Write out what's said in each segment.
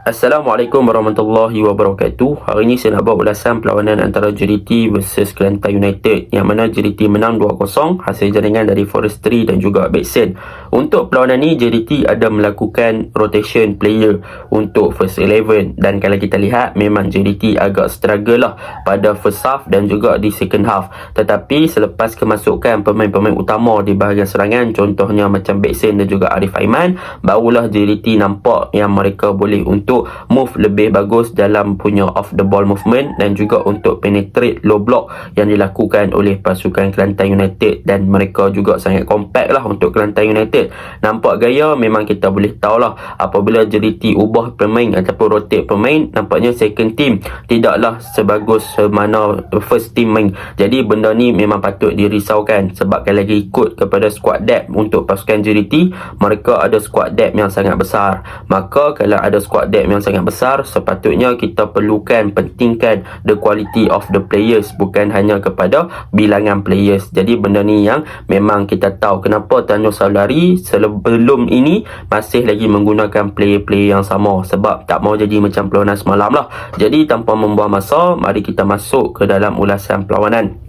Assalamualaikum warahmatullahi wabarakatuh. Hari ini saya nak buat ulasan perlawanan antara JDT versus Kelantan United, yang mana JDT menang 2-0 hasil jaringan dari Forestry dan juga Bexen. Untuk perlawanan ni JDT ada melakukan rotation player untuk first 11, dan kalau kita lihat memang JDT agak struggle lah pada first half dan juga di second half. Tetapi selepas kemasukan pemain-pemain utama di bahagian serangan, contohnya macam Bexen dan juga Arif Aiman, barulah JDT nampak yang mereka boleh untuk move lebih bagus dalam punya off the ball movement dan juga untuk penetrate low block yang dilakukan oleh pasukan Kelantan United, dan mereka juga sangat compact lah untuk Kelantan United. Nampak gaya memang kita boleh tahulah apabila JDT ubah pemain ataupun rotate pemain, nampaknya second team tidaklah sebagus mana first team main. Jadi benda ni memang patut dirisaukan, sebab kalau lagi ikut kepada squad depth untuk pasukan JDT, mereka ada squad depth yang sangat besar. Maka kalau ada squad depth yang sangat besar, sepatutnya kita perlukan pentingkan the quality of the players, bukan hanya kepada bilangan players. Jadi benda ni yang memang kita tahu kenapa Tanjung Saulari sebelum ini masih lagi menggunakan player-player yang sama, sebab tak mau jadi macam perlawanan semalam lah. Jadi tanpa membuang masa, mari kita masuk ke dalam ulasan perlawanan.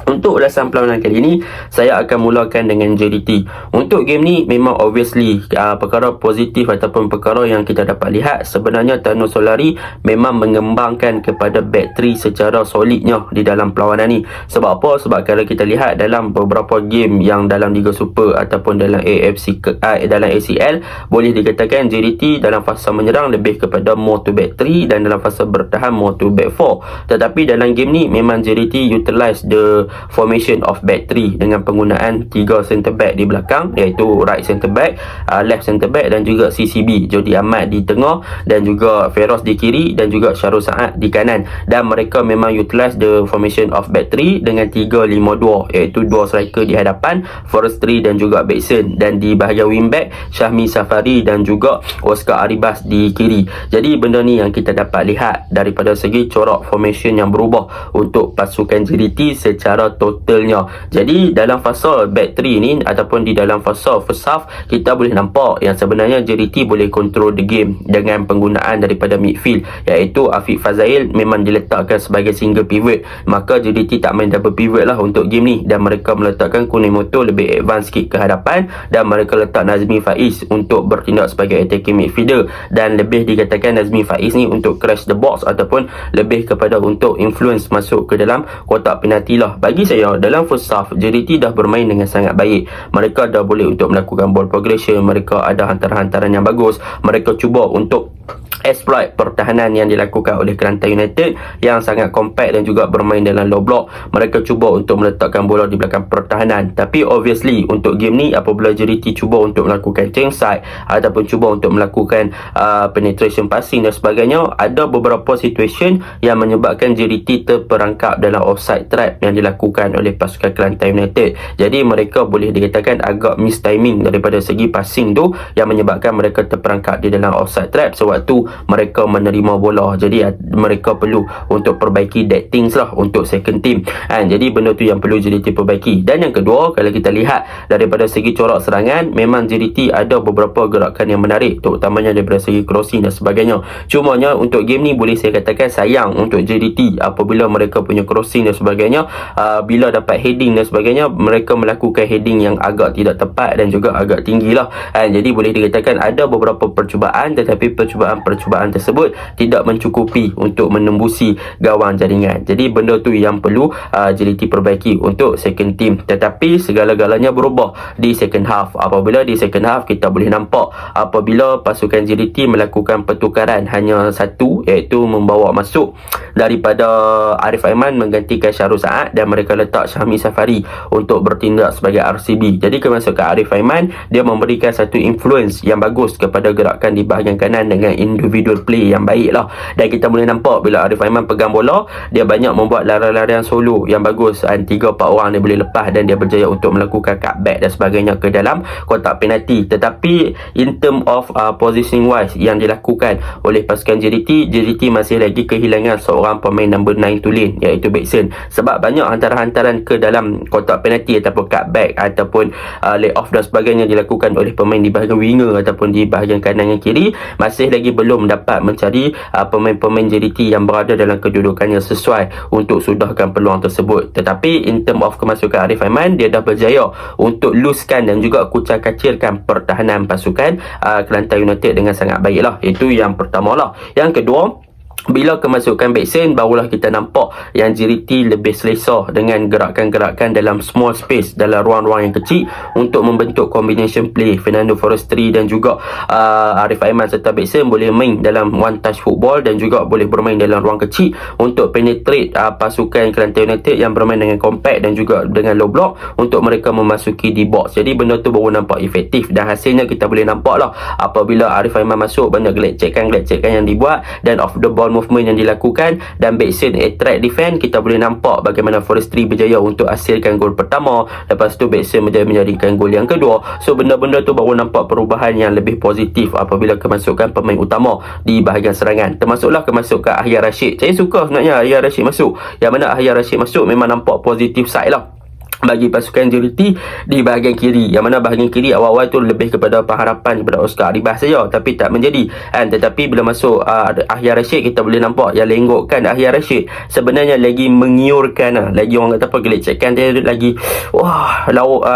Untuk ulasan perlawanan kali ini, saya akan mulakan dengan JDT. Untuk game ni memang obviously perkara positif ataupun perkara yang kita dapat lihat, sebenarnya Tanjung Saulari memang mengembangkan kepada back 3 secara solidnya di dalam perlawanan ni. Sebab apa? Sebab kalau kita lihat dalam beberapa game yang dalam Liga Super ataupun dalam dalam ACL, boleh dikatakan JDT dalam fasa menyerang lebih kepada more to back 3 dan dalam fasa bertahan more to back 4. Tetapi dalam game ni memang JDT utilize the formation of back 3 dengan penggunaan 3 centre back di belakang, iaitu right centre back, left centre back dan juga CCB, Jody Ahmad di tengah dan juga Feroz di kiri dan juga Syarul Saad di kanan. Dan mereka memang utilize the formation of back 3 dengan 3-5-2, iaitu 2 striker di hadapan, Forestry dan juga Bexen, dan di bahagian wingback Syahmi Safari dan juga Oscar Aribas di kiri. Jadi benda ni yang kita dapat lihat daripada segi corak formation yang berubah untuk pasukan JDT secara totalnya. Jadi dalam fasa back 3 ni ataupun di dalam fasa first half, kita boleh nampak yang sebenarnya JDT boleh control the game dengan penggunaan daripada midfield, iaitu Afiq Fazail memang diletakkan sebagai single pivot. Maka JDT tak main double pivot lah untuk game ni, dan mereka meletakkan Kunimoto lebih advance sikit ke hadapan, dan mereka letak Nazmi Faiz untuk bertindak sebagai attacking midfielder, dan lebih dikatakan Nazmi Faiz ni untuk crash the box ataupun lebih kepada untuk influence masuk ke dalam kotak penalti lah. Bagi saya, dalam first half JDT dah bermain dengan sangat baik. Mereka dah boleh untuk melakukan ball progression, mereka ada hantaran-hantaran yang bagus, mereka cuba untuk exploit pertahanan yang dilakukan oleh Kelantan United yang sangat compact dan juga bermain dalam low block. Mereka cuba untuk meletakkan bola di belakang pertahanan. Tapi obviously untuk game ni, apabila JDT cuba untuk melakukan change side ataupun cuba untuk melakukan penetration passing dan sebagainya, ada beberapa situation yang menyebabkan JDT terperangkap dalam offside trap yang dilakukan oleh pasukan Kelantan United. Jadi mereka boleh dikatakan agak miss timing daripada segi passing tu, yang menyebabkan mereka terperangkap di dalam offside trap sewaktu mereka menerima bola. Jadi mereka perlu untuk perbaiki that things lah untuk second team. Jadi benda tu yang perlu JDT perbaiki. Dan yang kedua, kalau kita lihat daripada segi corak serangan, memang JDT ada beberapa gerakan yang menarik, terutamanya daripada segi crossing dan sebagainya. Cumanya untuk game ni boleh saya katakan sayang untuk JDT apabila mereka punya crossing dan sebagainya, bila dapat heading dan sebagainya, mereka melakukan heading yang agak tidak tepat dan juga agak tinggi lah. Jadi boleh dikatakan ada beberapa percubaan, tetapi percubaan tersebut tidak mencukupi untuk menembusi gawang jaringan. Jadi benda tu yang perlu JDT perbaiki untuk second team. Tetapi segala-galanya berubah di second half. Apabila di second half, kita boleh nampak apabila pasukan JDT melakukan pertukaran hanya satu, iaitu membawa masuk daripada Arif Aiman menggantikan Syarul Saad, dan mereka letak Syahmi Safari untuk bertindak sebagai RCB. Jadi kemasukan Arif Aiman, dia memberikan satu influence yang bagus kepada gerakan di bahagian kanan dengan individual play yang baik lah. Dan kita boleh nampak bila Arif Aiman pegang bola, dia banyak membuat larian-larian solo yang bagus, 3-4 orang dia boleh lepas, dan dia berjaya untuk melakukan cutback dan sebagainya ke dalam kotak penalti. Tetapi in term of positioning wise yang dilakukan oleh pasukan JDT masih lagi kehilangan seorang pemain number 9 tulen, iaitu Bexen. Sebab banyak hantaran-hantaran ke dalam kotak penalti ataupun cutback ataupun lay off dan sebagainya dilakukan oleh pemain di bahagian winger ataupun di bahagian kanan dan kiri, masih lagi belum dapat mencari pemain-pemain JDT yang berada dalam kedudukannya sesuai untuk sudahkan peluang tersebut. Tetapi in term of kemasukan Arif Aiman, dia dah berjaya untuk losekan dan juga kucak-kacirkan pertahanan pasukan Kelantan United dengan sangat baiklah. Itu yang pertama lah. Yang kedua, bila kemasukan Beksen, barulah kita nampak yang JDT lebih selesa dengan gerakan-gerakan dalam small space, dalam ruang-ruang yang kecil untuk membentuk combination play. Fernando Forestry dan juga Arif Aiman serta Beksen boleh main dalam one touch football dan juga boleh bermain dalam ruang kecil untuk penetrate pasukan Kelantan United yang bermain dengan compact dan juga dengan low block untuk mereka memasuki di box. Jadi benda tu baru nampak efektif dan hasilnya kita boleh nampak lah apabila Arif Aiman masuk, banyak gelecek-gelecek yang dibuat dan off the ball movement yang dilakukan dan Beksen attract defense. Kita boleh nampak bagaimana Forestry berjaya untuk hasilkan gol pertama, lepas tu Beksen berjaya menjadikan gol yang kedua. So benda-benda tu baru nampak perubahan yang lebih positif apabila kemasukan pemain utama di bahagian serangan, termasuklah kemasukan Ahyar Rashid. Saya suka sebenarnya Ahyar Rashid masuk, yang mana Ahyar Rashid masuk memang nampak positif side lah bagi pasukan JDT di bahagian kiri, yang mana bahagian kiri awal-awal tu lebih kepada pengharapan kepada Oscar Aribas saja, tapi tak menjadi kan. Tetapi bila masuk Ahyar Rashid, kita boleh nampak yang lenggokkan Ahyar Rashid sebenarnya lagi mengiurkan lagi orang kata apa, gelecekkan dia lagi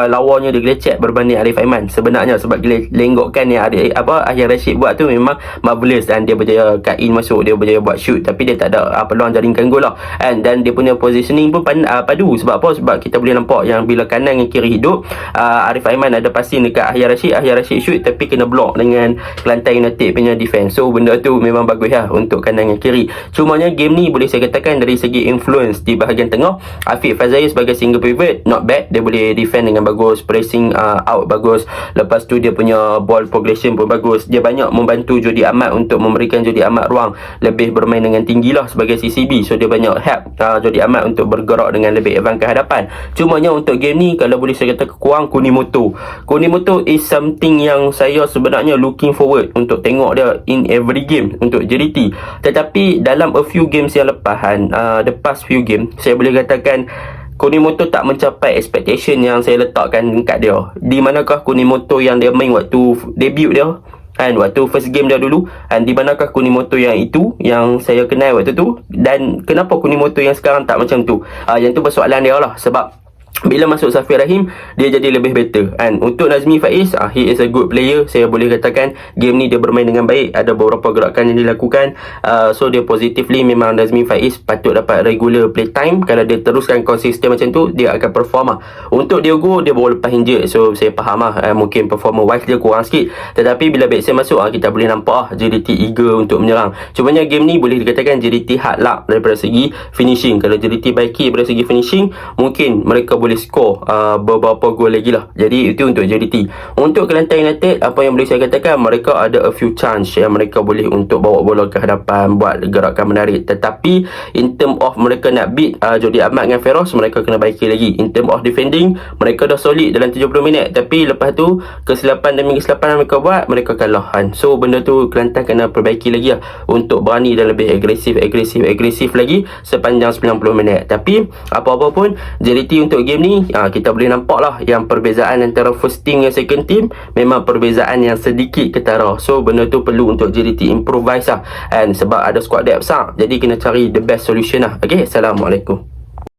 lawanya dia gelecek berbanding Arif Aiman sebenarnya, sebab lenggokkan yang Ahyar Rashid buat tu memang marvelous dan dia berjaya cut in masuk, dia berjaya buat shoot, tapi dia tak ada peluang jaringkan gol lah kan. Dan dia punya positioning pun padu. Sebab apa? Sebab kita boleh nampak yang bila kanan dan kiri hidup, Arif Aiman ada passing dekat Ahyar Rashid shoot tapi kena block dengan Kelantan United punya defense. So benda tu memang bagus lah untuk kanan dan kiri. Cumanya game ni boleh saya katakan dari segi influence di bahagian tengah, Afiq Fazai sebagai single pivot not bad, dia boleh defend dengan bagus, pressing out bagus, lepas tu dia punya ball progression pun bagus. Dia banyak membantu Jody Ahmad untuk memberikan Jody Ahmad ruang lebih bermain dengan tinggi lah sebagai CCB. So dia banyak help Jody Ahmad untuk bergerak dengan lebih advance ke hadapan. Cumanya untuk game ni, kalau boleh saya kata kurang Kunimoto is something yang saya sebenarnya looking forward untuk tengok dia in every game untuk JDT. Tetapi dalam a few games yang lepas the past few game, saya boleh katakan Kunimoto tak mencapai expectation yang saya letakkan dekat dia. Di manakah Kunimoto yang dia main waktu debut dia kan, waktu first game dia dulu, dan di manakah Kunimoto yang itu yang saya kenal waktu tu, dan kenapa Kunimoto yang sekarang tak macam tu? Yang tu persoalan dia lah. Sebab bila masuk Safir Rahim, dia jadi lebih better. And untuk Nazmi Faiz, he is a good player. Saya boleh katakan game ni dia bermain dengan baik. Ada beberapa gerakan yang dilakukan. So dia positively memang Nazmi Faiz patut dapat regular play time. Kalau dia teruskan konsisten macam tu, dia akan perform lah. Untuk Diogo, dia baru lepas injured. So saya faham lah, mungkin performance wise dia kurang sikit. Tetapi bila Beksen masuk, kita boleh nampak JDT eager untuk menyerang. Cumanya game ni boleh dikatakan JDT hard luck daripada segi finishing. Kalau JDT baiki daripada segi finishing, mungkin mereka boleh skor beberapa gol lagi lah. Jadi itu untuk JDT. Untuk Kelantan United, apa yang boleh saya katakan, mereka ada a few chance yang mereka boleh untuk bawa bola ke hadapan, buat gerakan menarik. Tetapi in term of mereka nak beat Jody Ahmad dengan Feroz, mereka kena baiki lagi. In term of defending, mereka dah solid dalam 70 minit, tapi lepas tu kesilapan demi kesilapan yang mereka buat, mereka kalah kan. So benda tu Kelantan kena perbaiki lagi lah untuk berani dan lebih agresif lagi sepanjang 90 minit. Tapi apa-apa pun, JDT untuk game ni kita boleh nampak lah yang perbezaan antara first team dan second team memang perbezaan yang sedikit ketara. So benda tu perlu untuk JDT improvise lah, and sebab ada squad depth besar, jadi kena cari the best solution lah. Okay, Assalamualaikum.